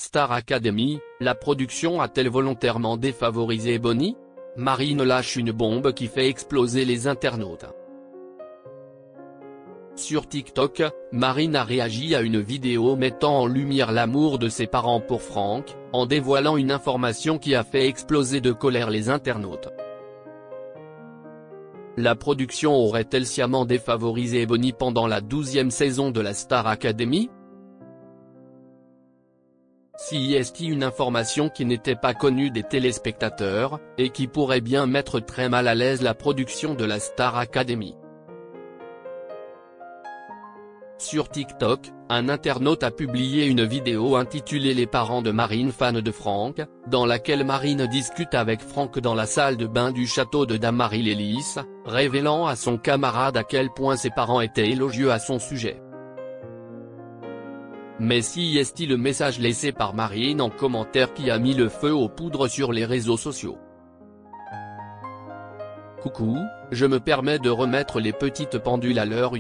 Star Academy, la production a-t-elle volontairement défavorisé Ebony? Marine lâche une bombe qui fait exploser les internautes. Sur TikTok, Marine a réagi à une vidéo mettant en lumière l'amour de ses parents pour Franck, en dévoilant une information qui a fait exploser de colère les internautes. La production aurait-elle sciemment défavorisé Ebony pendant la 12e saison de la Star Academy? Si est une information qui n'était pas connue des téléspectateurs, et qui pourrait bien mettre très mal à l'aise la production de la Star Academy. Sur TikTok, un internaute a publié une vidéo intitulée Les parents de Marine fans de Franck, dans laquelle Marine discute avec Franck dans la salle de bain du château de Dame-Marie-Lélis, révélant à son camarade à quel point ses parents étaient élogieux à son sujet. Mais si est le message laissé par Marine en commentaire qui a mis le feu aux poudres sur les réseaux sociaux. Coucou, je me permets de remettre les petites pendules à l'heure.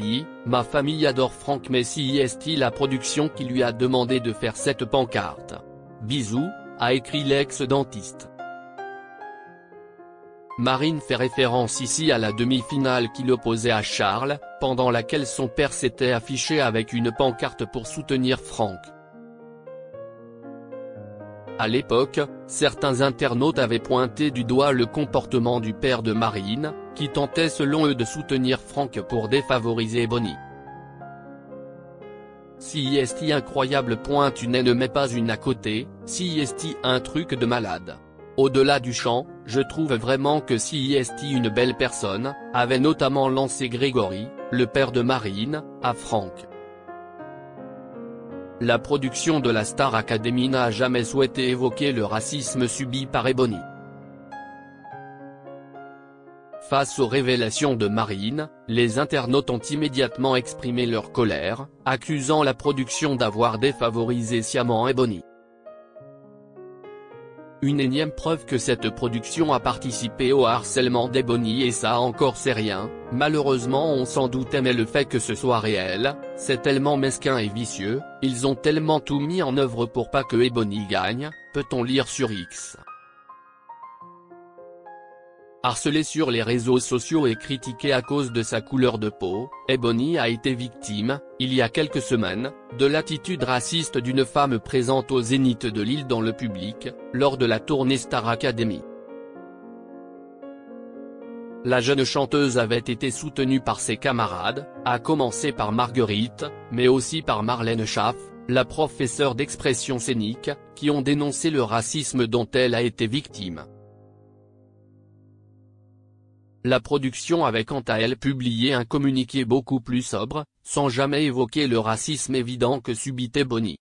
Ma famille adore Franck, mais si est la production qui lui a demandé de faire cette pancarte. Bisous, a écrit l'ex-dentiste. Marine fait référence ici à la demi-finale qui l'opposait à Charles, pendant laquelle son père s'était affiché avec une pancarte pour soutenir Franck. À l'époque, certains internautes avaient pointé du doigt le comportement du père de Marine, qui tentait selon eux de soutenir Franck pour défavoriser Ebony. Si est incroyable .. une ne pas une à côté, si est un truc de malade. Au-delà du chant, je trouve vraiment que si est une belle personne, avait notamment lancé Grégory, le père de Marine, à Franck. La production de la Star Academy n'a jamais souhaité évoquer le racisme subi par Ebony. Face aux révélations de Marine, les internautes ont immédiatement exprimé leur colère, accusant la production d'avoir défavorisé sciemment Ebony. Une énième preuve que cette production a participé au harcèlement d'Ebony, et ça encore c'est rien, malheureusement on s'en doutait, mais le fait que ce soit réel, c'est tellement mesquin et vicieux, ils ont tellement tout mis en œuvre pour pas que Ebony gagne, peut-on lire sur X. Harcelé sur les réseaux sociaux et critiqué à cause de sa couleur de peau, Ebony a été victime, il y a quelques semaines, de l'attitude raciste d'une femme présente au Zénith de Lille dans le public, lors de la tournée Star Academy. La jeune chanteuse avait été soutenue par ses camarades, à commencer par Marguerite, mais aussi par Marlène Schaff, la professeure d'expression scénique, qui ont dénoncé le racisme dont elle a été victime. La production avait quant à elle publié un communiqué beaucoup plus sobre, sans jamais évoquer le racisme évident que subit Ebony.